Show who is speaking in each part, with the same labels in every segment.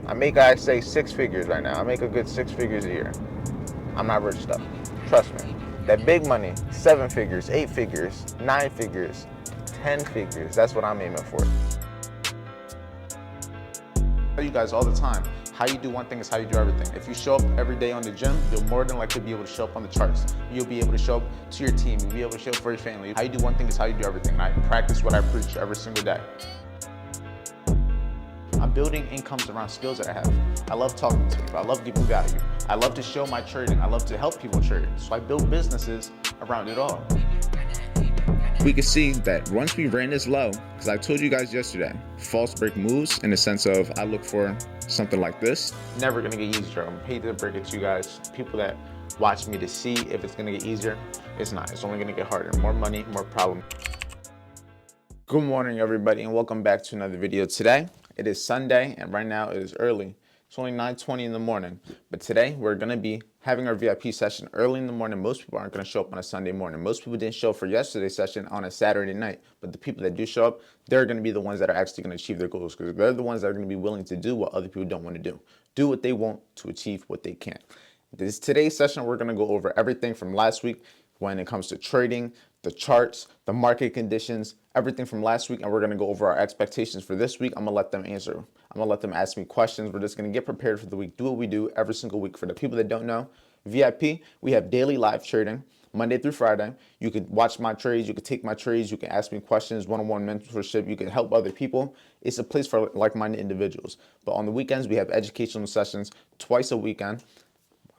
Speaker 1: I make, I say, 6 figures right now. I make a good 6 figures a year. I'm not rich though. Trust me. That big money, 7 figures, 8 figures, 9 figures, 10 figures. That's what I'm aiming for. I tell you guys all the time, how you do one thing is how you do everything. If you show up every day on the gym, you'll more than likely be able to show up on the charts. You'll be able to show up to your team. You'll be able to show up for your family. How you do one thing is how you do everything. And I practice what I preach every single day. I'm building incomes around skills that I have. I love talking to people. I love giving value. I love to show my trading. I love to help people trade. So I build businesses around it all. We can see that once we ran this low, because I told you guys yesterday, false break moves in the sense of I look for something like this. Never gonna get easier. I'm hate to break it to you guys, people that watch me, to see if it's gonna get easier. It's not. It's only gonna get harder. More money, more problem. Good morning, everybody, and welcome back to another video. Today, it is Sunday, and right now it is early. It's only 9:20 in the morning, but today we're gonna be having our VIP session early in the morning. Most people aren't gonna show up on a Sunday morning. Most people didn't show up for yesterday's session on a Saturday night, but the people that do show up, they're gonna be the ones that are actually gonna achieve their goals, because they're the ones that are gonna be willing to do what other people don't want to do. Do what they want to achieve what they can. Today's session, we're gonna go over everything from last week when it comes to trading, the charts, the market conditions, everything from last week, and we're gonna go over our expectations for this week. I'm gonna let them answer. I'm gonna let them ask me questions. We're just gonna get prepared for the week, do what we do every single week. For the people that don't know, VIP, we have daily live trading, Monday through Friday. You could watch my trades, you could take my trades, you can ask me questions, one-on-one mentorship, you can help other people. It's a place for like-minded individuals. But on the weekends, we have educational sessions twice a weekend.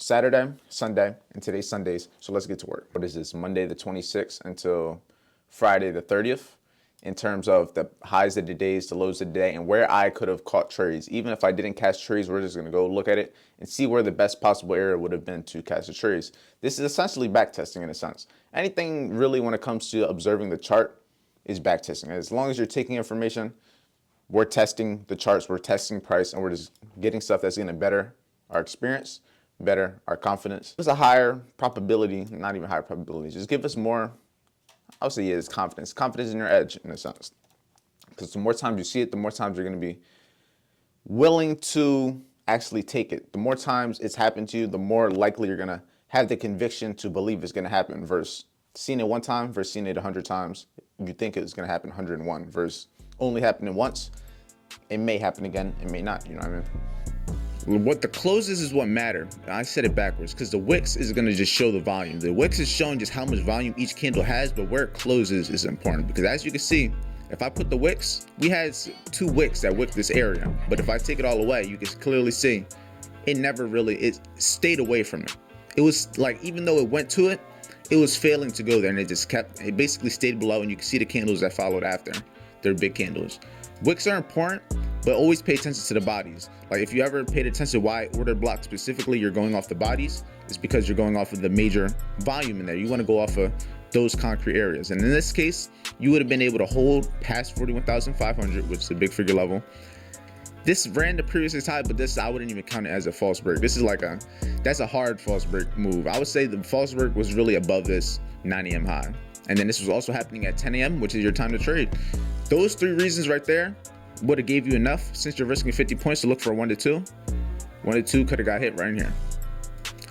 Speaker 1: Saturday, Sunday, and today's Sundays. So let's get to work. What is this? Monday the 26th until Friday the 30th in terms of the highs of the days, the lows of the day, and where I could have caught trades. Even if I didn't catch trades, we're just going to go look at it and see where the best possible area would have been to catch the trades. This is essentially back testing in a sense. Anything really when it comes to observing the chart is back testing. As long as you're taking information, we're testing the charts, we're testing price, and we're just getting stuff that's going to better our experience, better our confidence. There's a higher probability, not even higher probability, just give us more, I would say, yeah, it's confidence. Confidence in your edge, in a sense. Because the more times you see it, the more times you're going to be willing to actually take it. The more times it's happened to you, the more likely you're going to have the conviction to believe it's going to happen, versus seeing it one time versus seeing it 100 times. You think it's going to happen 101 versus only happening once. It may happen again, it may not, you know what I mean? What the closes is what matter. I said it backwards because the wicks is going to just show the volume. The wicks is showing just how much volume each candle has, but where it closes is important, because as you can see, if I put the wicks, we had 2 wicks that wicked this area, but if I take it all away, you can clearly see it stayed away from it. It was like, even though it went to it, it was failing to go there, and it basically stayed below, and you can see the candles that followed after. They're big candles. Wicks are important, but always pay attention to the bodies. Like, if you ever paid attention to why order block specifically, you're going off the bodies, it's because you're going off of the major volume in there. You want to go off of those concrete areas. And in this case, you would have been able to hold past 41,500, which is a big figure level. This ran the previous high, but this, I wouldn't even count it as a false break. This is like that's a hard false break move. I would say the false break was really above this 9 a.m. high. And then this was also happening at 10 a.m., which is your time to trade. Those 3 reasons right there would have gave you enough, since you're risking 50 points, to look for a 1 to 2. 1 to 2 could have got hit right in here.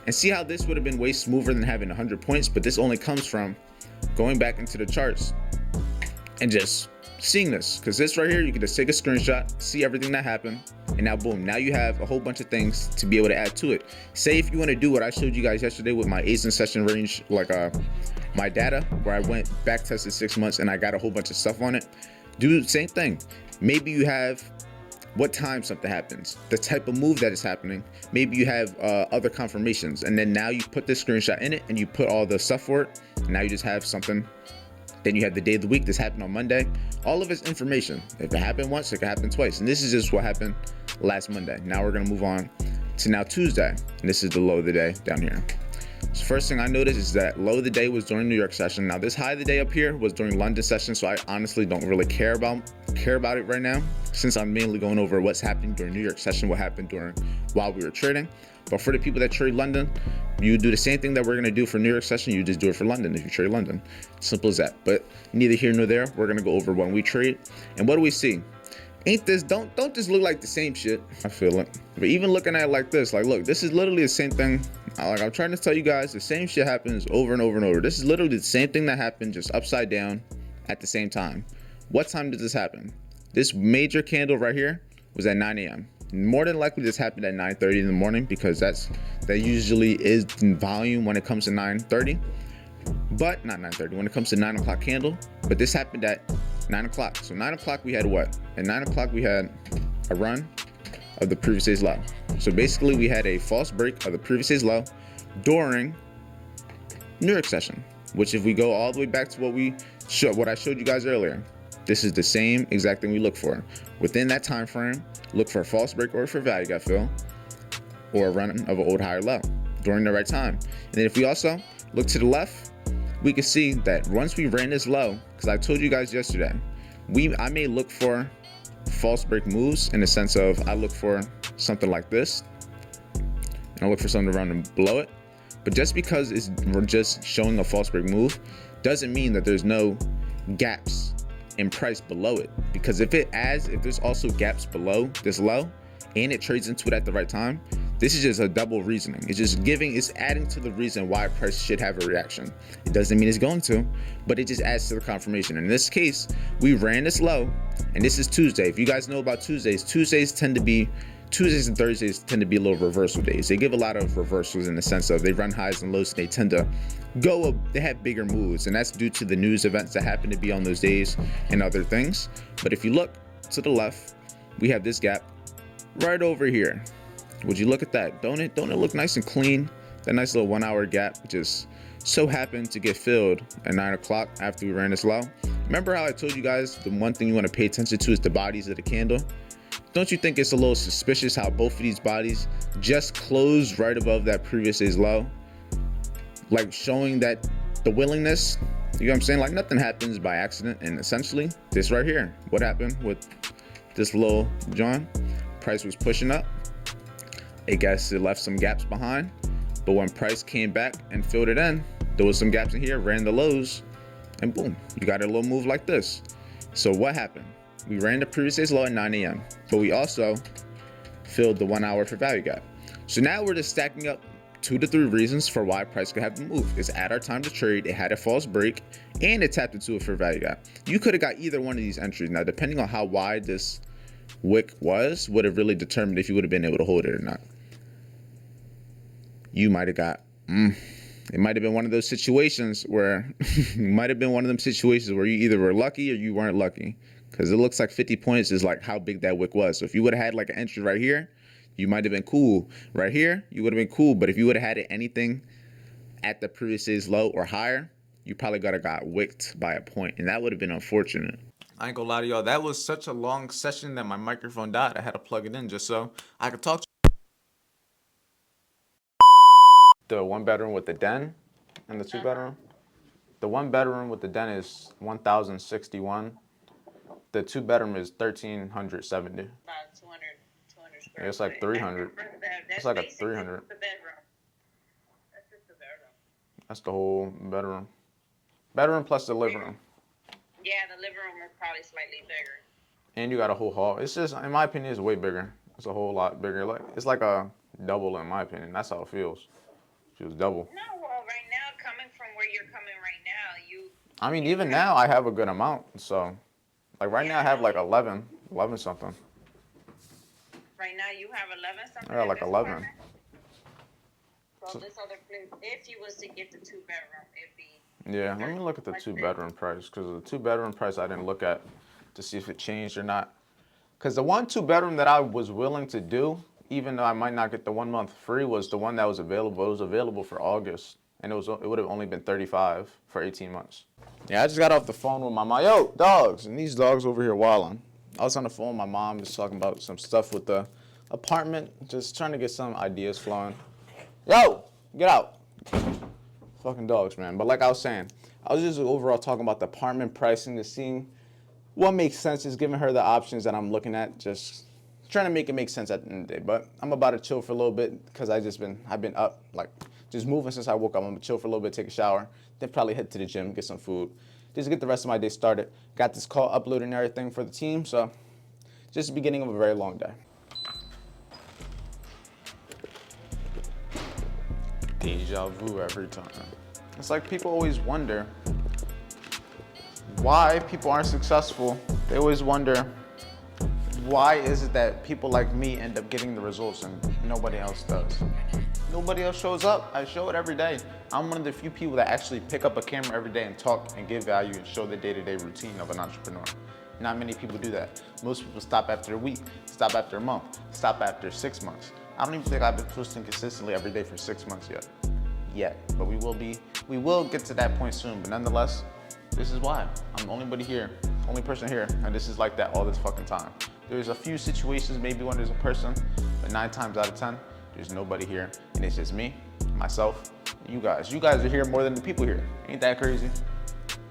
Speaker 1: And see how this would have been way smoother than having 100 points, but this only comes from going back into the charts and just seeing this. Because this right here, you can just take a screenshot, see everything that happened, and now boom, now you have a whole bunch of things to be able to add to it. Say if you want to do what I showed you guys yesterday with my ASIN session range, like my data, where I went back tested 6 months and I got a whole bunch of stuff on it. Do the same thing. Maybe you have what time something happens, the type of move that is happening. Maybe you have other confirmations, and then now you put this screenshot in it and you put all the stuff for it. And now you just have something. Then you have the day of the week. This happened on Monday. All of it's information. If it happened once, it can happen twice. And this is just what happened last Monday. Now we're going to move on to now Tuesday. And this is the low of the day down here. So first thing I noticed is that low of the day was during New York session. Now this high of the day up here was during London session, so I honestly don't really care about it right now, since I'm mainly going over what's happening during New York session, what happened while we were trading. But for the people that trade London, you do the same thing that we're going to do for New York session. You just do it for London if you trade London. Simple as that. But neither here nor there. We're going to go over when we trade. And what do we see? Ain't this, don't this look like the same shit? I feel it. But even looking at it like this, like look, this is literally the same thing. Like I'm trying to tell you guys, the same shit happens over and over and over. This is literally the same thing that happened, just upside down at the same time. What time did this happen? This major candle right here was at 9 a.m. More than likely this happened at 9:30 in the morning, because that usually is in volume when it comes to 9:30. But not 9:30 when it comes to 9 o'clock candle. But this happened at 9 o'clock. So 9 o'clock we had what? At 9 o'clock we had a run of the previous day's low. So basically we had a false break of the previous day's low during New York session, which if we go all the way back to what I showed you guys earlier, this is the same exact thing we look for. Within that time frame, look for a false break or for value gap fill or a run of an old higher low during the right time. And then if we also look to the left, we can see that once we ran this low, because I told you guys yesterday, I may look for false break moves in the sense of I look for something like this, and I look for something to run below it. But just because we're just showing a false break move doesn't mean that there's no gaps in price below it. Because if there's also gaps below this low and it trades into it at the right time, this is just a double reasoning. It's adding to the reason why price should have a reaction. It doesn't mean it's going to, but it just adds to the confirmation. In this case, we ran this low, and this is Tuesday. If you guys know about Tuesdays and Thursdays tend to be a little reversal days. They give a lot of reversals in the sense of they run highs and lows, and they tend to they have bigger moves, and that's due to the news events that happen to be on those days and other things. But if you look to the left, we have this gap right over here. Would you look at that? Don't it look nice and clean? That nice little 1 hour gap just so happened to get filled at 9 o'clock after we ran this low. Remember how I told you guys the one thing you want to pay attention to is the bodies of the candle? Don't you think it's a little suspicious how both of these bodies just closed right above that previous day's low? Like showing that the willingness, you know what I'm saying? Like nothing happens by accident. And essentially this right here, what happened with this little John? Price was pushing up. I guess it left some gaps behind, but when price came back and filled it in, there was some gaps in here, ran the lows, and boom, you got a little move like this. So what happened? We ran the previous day's low at 9 a.m., but we also filled the 1 hour for value gap. So now we're just stacking up 2 to 3 reasons for why price could have the move. It's at our time to trade, it had a false break, and it tapped into it for value gap. You could have got either one of these entries. Now, depending on how wide this wick would have really determined if you would have been able to hold it or not. You might have got, it might have been one of those situations where, you either were lucky or you weren't lucky. Because it looks like 50 points is like how big that wick was. So if you would have had like an entry right here, you might have been cool. Right here, you would have been cool. But if you would have had anything at the previous day's low or higher, you probably got wicked by a point. And that would have been unfortunate. I ain't gonna lie to y'all. That was such a long session that my microphone died. I had to plug it in just so I could talk to the 1 bedroom with the den and the 2 bedroom. The 1 bedroom with the den is 1,061. The 2 bedroom is 1,370.
Speaker 2: About 200 square.
Speaker 1: Yeah, it's like 300. It's like a 300.
Speaker 2: The bedroom. That's just the bedroom.
Speaker 1: That's the whole bedroom. Bedroom plus the living room.
Speaker 2: Yeah, the living room is probably slightly bigger.
Speaker 1: And you got a whole hall. It's just, in my opinion, it's way bigger. It's a whole lot bigger. Like it's like a double in my opinion. That's how it feels. She was double.
Speaker 2: No, well, right now, coming from where you're coming right now,
Speaker 1: I mean, even now, I have a good amount. So, like right now, I have like 11 something.
Speaker 2: Right now, you have 11 something?
Speaker 1: I got like 11.
Speaker 2: Apartment? So this other place, if you was to get the 2 bedroom, it'd be...
Speaker 1: Yeah, let me look at the 2 bedroom price. Because the 2 bedroom price, I didn't look at to see if it changed or not. Because the 1 2 bedroom that I was willing to do, even though I might not get the 1 month free, was the one that was available. It was available for August, and it would have only been $35 for 18 months. Yeah, I just got off the phone with my mom. Yo, dogs, and these dogs over here wilding. I was on the phone with my mom, just talking about some stuff with the apartment, just trying to get some ideas flowing. Yo, get out. Fucking dogs, man. But like I was saying, I was just overall talking about the apartment pricing, to seeing what makes sense, just giving her the options that I'm looking at, just trying to make it make sense at the end of the day. But I'm about to chill for a little bit because I've been up, like just moving since I woke up. I'm gonna chill for a little bit, take a shower, then probably head to the gym, get some food, just to get the rest of my day started. Got this call uploaded and everything for the team, so
Speaker 3: just the beginning of a very long day.
Speaker 1: Deja vu every time. It's like people always wonder why people aren't successful. They always wonder, why is it that people like me end up getting the results and nobody else does? Nobody else shows up. I show it every day. I'm one of the few people that actually pick up a camera every day and talk and give value and show the day-to-day routine of an entrepreneur. Not many people do that. Most people stop after a week, stop after a month, stop after 6 months. I don't even think I've been posting consistently every day for 6 months yet. But we will get to that point soon. But nonetheless, this is why. I'm the only person here, and this is like that all this fucking time. There's a few situations maybe when there's a person, but 9 times out of 10, there's nobody here, and it's just me, myself, and you guys. You guys are here more than the people here. Ain't that crazy?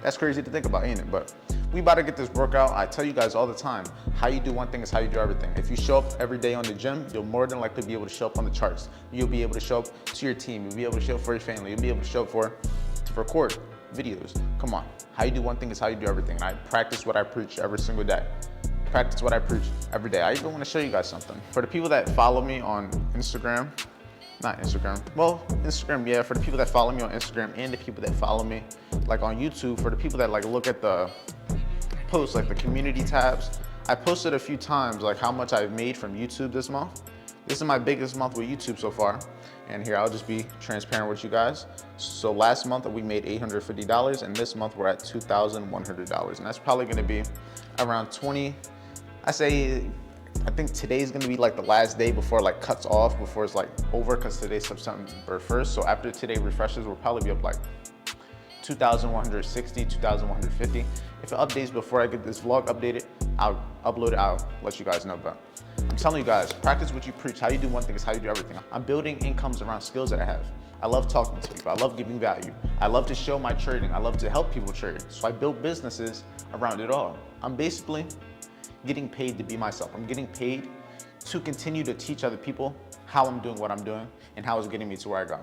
Speaker 1: That's crazy to think about, ain't it? But we about to get this workout. I tell you guys all the time, how you do one thing is how you do everything. If you show up every day on the gym, you'll more than likely be able to show up on the charts. You'll be able to show up to your team. You'll be able to show up for your family. You'll be able to show up to record videos. Come on, how you do one thing is how you do everything. And I practice what I preach every single day. Practice what I preach every day. I even want to show you guys something. For the people that follow me on Instagram, Instagram, yeah, for the people that follow me on Instagram and the people that follow me like on YouTube, for the people that like look at the posts, like the community tabs, I posted a few times like how much I've made from YouTube this month. This is my biggest month with YouTube so far. And here, I'll just be transparent with you guys. So last month we made $850, and this month we're at $2,100. And that's probably gonna be around 20, I think today's gonna be like the last day before it like cuts off, before it's like over, because today's September 1st. So after today refreshes, we'll probably be up like 2,160, 2,150. If it updates before I get this vlog updated, I'll upload it, I'll let you guys know. But I'm telling you guys, practice what you preach. How you do one thing is how you do everything. I'm building incomes around skills that I have. I love talking to people. I love giving value. I love to show my trading. I love to help people trade. So I build businesses around it all. I'm basically getting paid to be myself. I'm getting paid to continue to teach other people how I'm doing what I'm doing and how it's getting me to where I go.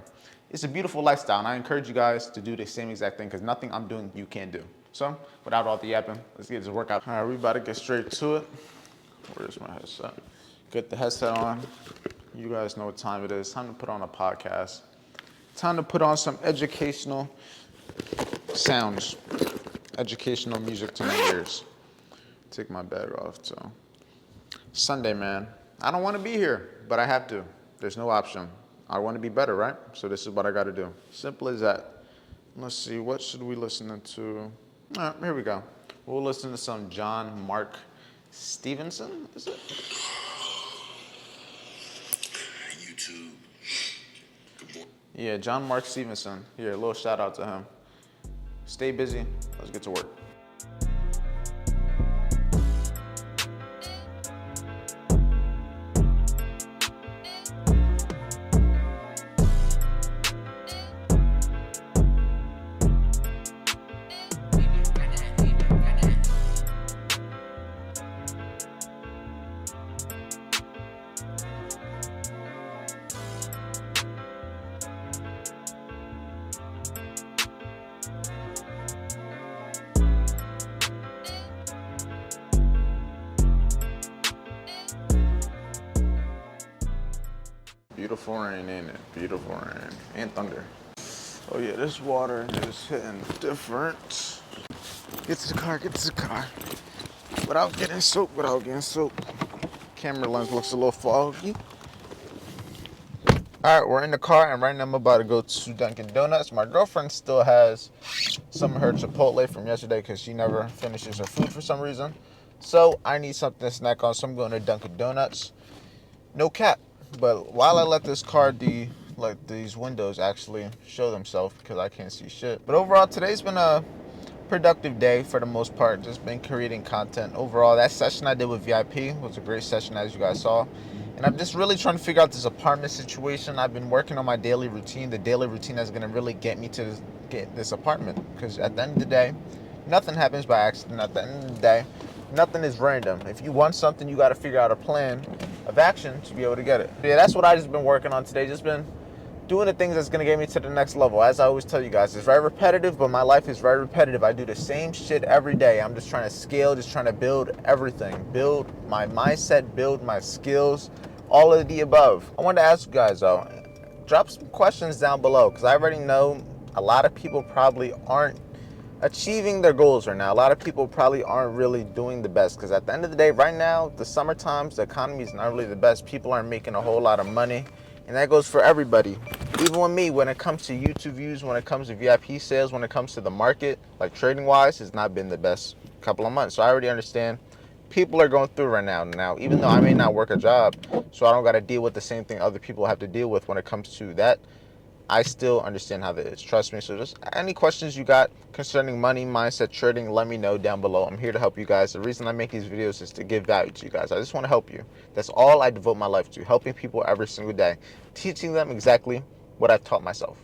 Speaker 1: It's a beautiful lifestyle, and I encourage you guys to do the same exact thing, because nothing I'm doing you can't do. So without all the yapping, let's get this workout. All right, we about to get straight to it. Where's my headset? Get the headset on. You guys know what time it is. Time to put on a podcast. Time to put on some educational sounds, educational music to my ears. Take my bag off, so. Sunday, man. I don't want to be here, but I have to. There's no option. I want to be better, right? So this is what I got to do. Simple as that. Let's see, what should we listen to? All right, here we go. We'll listen to some John Mark Stevenson, is it?
Speaker 4: YouTube.
Speaker 1: Yeah, John Mark Stevenson. Here, a little shout out to him. Stay busy. Let's get to work. Beautiful rain, ain't it? Beautiful rain. And thunder. Oh yeah, this water is hitting different. Get to the car, get to the car. Without getting soaked. Camera lens looks a little foggy. All right, we're in the car, and right now I'm about to go to Dunkin' Donuts. My girlfriend still has some of her Chipotle from yesterday because she never finishes her food for some reason. So I need something to snack on, so I'm going to Dunkin' Donuts. No cap. But while I let this car let these windows actually show themselves, because I can't see shit. But overall, today's been a productive day for the most part. Just been creating content. Overall, that session I did with VIP was a great session, as you guys saw. And I'm just really trying to figure out this apartment situation. I've been working on my daily routine. The daily routine that's gonna really get me to get this apartment. Because at the end of the day, nothing happens by accident. At the end of the day, nothing is random. If you want something, you got to figure out a plan of action to be able to get it. Yeah, that's what I just been working on today. Just been doing the things that's going to get me to the next level. As I always tell you guys, it's very repetitive, but my life is very repetitive. I do the same shit every day. I'm just trying to scale, just trying to build everything. Build my mindset, build my skills, all of the above. I wanted to ask you guys, though, drop some questions down below, because I already know a lot of people probably aren't achieving their goals right now. A lot of people probably aren't really doing the best, because at the end of the day, right now, the summer times, the economy is not really the best. People aren't making a whole lot of money, and that goes for everybody. Even with me, when it comes to YouTube views, when it comes to VIP sales, when it comes to the market, like trading wise, it's not been the best couple of months. So I already understand people are going through right now. Now, even though I may not work a job, so I don't got to deal with the same thing other people have to deal with when it comes to that, I still understand how that is. Trust me. So just any questions you got concerning money, mindset, trading, let me know down below. I'm here to help you guys. The reason I make these videos is to give value to you guys. I just want to help you. That's all I devote my life to, helping people every single day, teaching them exactly what I've taught myself.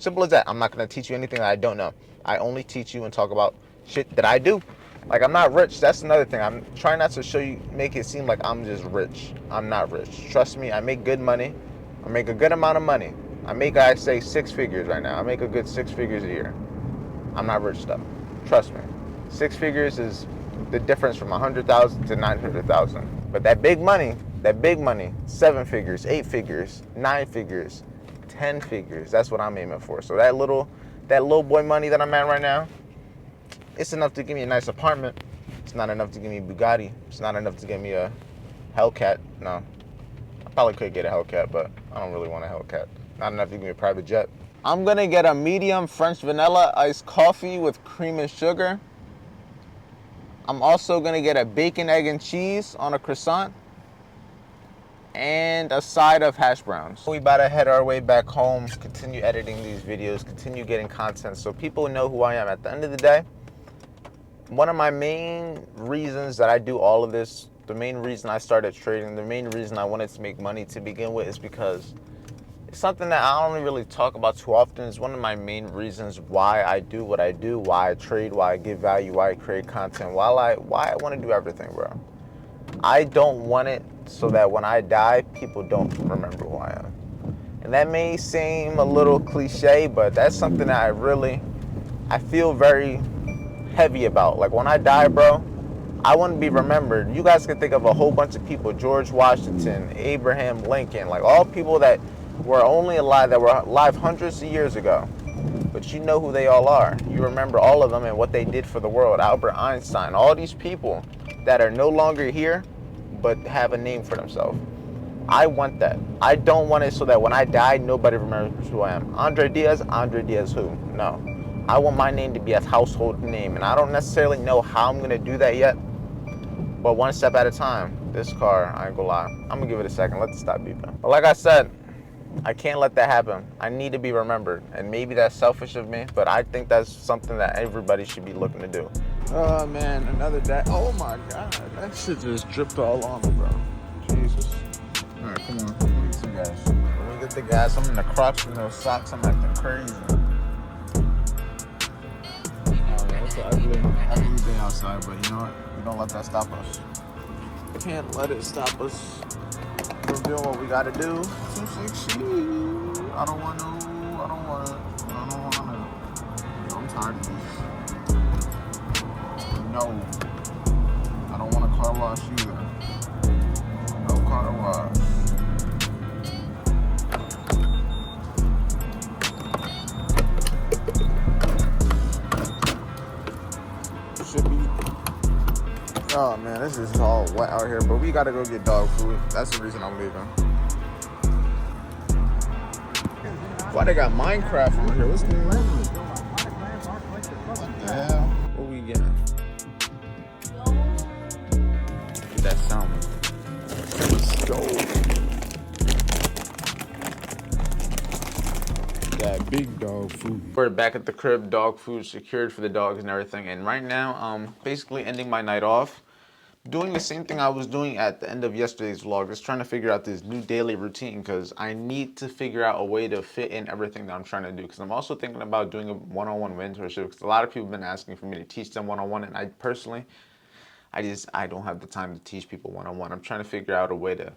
Speaker 1: Simple as that. I'm not going to teach you anything that I don't know. I only teach you and talk about shit that I do. Like, I'm not rich. That's another thing. I'm trying not to show you, make it seem like I'm just rich. I'm not rich. Trust me, I make good money. I make a good amount of money. I make, I say, 6 figures right now. I make a good 6 figures a year. I'm not rich though. Trust me. 6 figures is the difference from 100,000 to 900,000. But that big money, 7 figures, 8 figures, 9 figures, 10 figures. That's what I'm aiming for. So that little boy money that I'm at right now, it's enough to give me a nice apartment. It's not enough to give me a Bugatti. It's not enough to get me a Hellcat. No. I probably could get a Hellcat, but I don't really want a Hellcat. Not enough to give me a private jet. I'm gonna get a medium French vanilla iced coffee with cream and sugar. I'm also gonna get a bacon, egg, and cheese on a croissant and a side of hash browns. We about to head our way back home, continue editing these videos, continue getting content so people know who I am. At the end of the day, one of my main reasons that I do all of this, the main reason I started trading, the main reason I wanted to make money to begin with is because it's something that I don't really talk about too often. It's one of my main reasons why I do what I do, why I trade, why I give value, why I create content, why I want to do everything, bro. I don't want it so that when I die, people don't remember who I am. And that may seem a little cliche, but that's something that I feel very heavy about. Like, when I die, bro, I want to be remembered. You guys can think of a whole bunch of people: George Washington, Abraham Lincoln, like all people that were only alive, that were alive hundreds of years ago. But you know who they all are. You remember all of them and what they did for the world. Albert Einstein, all these people that are no longer here, but have a name for themselves. I want that. I don't want it so that when I die, nobody remembers who I am. Andre Diaz who? No. I want my name to be a household name, and I don't necessarily know how I'm going to do that yet, but one step at a time. This car, I ain't gonna lie, I'm gonna give it a second, let it stop beeping. But like I said, I can't let that happen. I need to be remembered, and maybe that's selfish of me, but I think that's something that everybody should be looking to do. Oh man, another day. Oh my god, that shit just dripped all on me, bro. Jesus. All right, come on, let me get some gas. Let me get the gas. I'm in the Crocs with no socks. I'm acting crazy. Oh man, it's an ugly day outside, but you know what? We don't let that stop us. Can't let it stop us from doing what we gotta do to succeed. I don't want to. I'm tired of this. No. I don't want a car wash either. No car wash. Should be. Oh man, this is all wet out here, but we gotta go get dog food. That's the reason I'm leaving. Why they got Minecraft on here? What's going on? What the hell? What we getting? Get that sound. Let's go. That big dog food. We're back at the crib. Dog food secured for the dogs and everything. And right now, I'm basically ending my night off, doing the same thing I was doing at the end of yesterday's vlog, just trying to figure out this new daily routine, because I need to figure out a way to fit in everything that I'm trying to do, because I'm also thinking about doing a one-on-one mentorship, because a lot of people have been asking for me to teach them one-on-one, and I personally, I don't have the time to teach people one-on-one. I'm trying to figure out a way to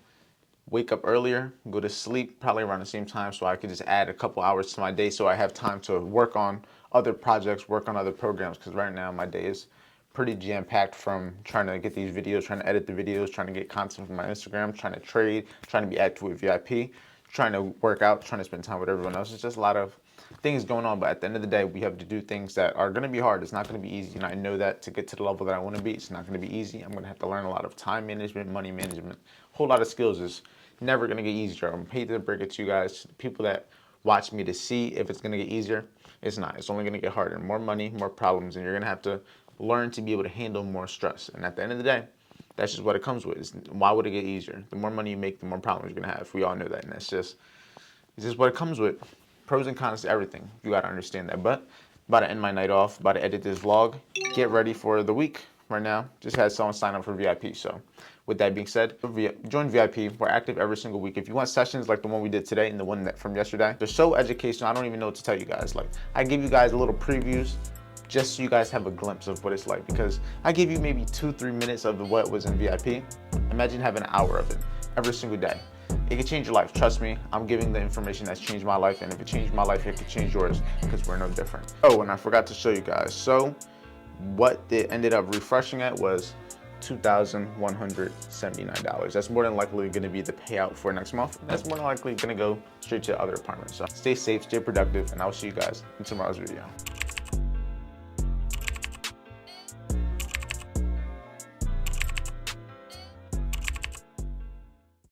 Speaker 1: wake up earlier, go to sleep probably around the same time so I could just add a couple hours to my day so I have time to work on other projects, work on other programs, because right now my day is pretty jam-packed from trying to get these videos, trying to edit the videos, trying to get content from my Instagram, trying to trade, trying to be active with VIP, trying to work out, trying to spend time with everyone else. It's just a lot of things going on, but at the end of the day, we have to do things that are going to be hard. It's not going to be easy, and I know that to get to the level that I want to be, it's not going to be easy. I'm going to have to learn a lot of time management, money management, a whole lot of skills. Is never going to get easier. I'm hate to break it to you guys, the people that watch me, to see if it's going to get easier. It's not. It's only going to get harder. More money, more problems, and you're going to have to learn to be able to handle more stress. And at the end of the day, that's just what it comes with. Why would it get easier? The more money you make, the more problems you're going to have. We all know that, and it's just what it comes with. Pros and cons to everything. You got to understand that. But about to end my night off, about to edit this vlog, get ready for the week right now. Just had someone sign up for VIP. So with that being said, join VIP. We're active every single week. If you want sessions like the one we did today and the one from yesterday, they're so educational. I don't even know what to tell you guys. Like, I give you guys a little previews just so you guys have a glimpse of what it's like, because I give you maybe 2-3 minutes of what was in VIP. Imagine having an hour of it every single day. It could change your life. Trust me, I'm giving the information that's changed my life, and if it changed my life, it could change yours, because we're no different. Oh, and I forgot to show you guys. So what it ended up refreshing at was $2,179. That's more than likely going to be the payout for next month. That's more than likely going to go straight to the other apartments. So stay safe, stay productive, and I'll see you guys in tomorrow's video.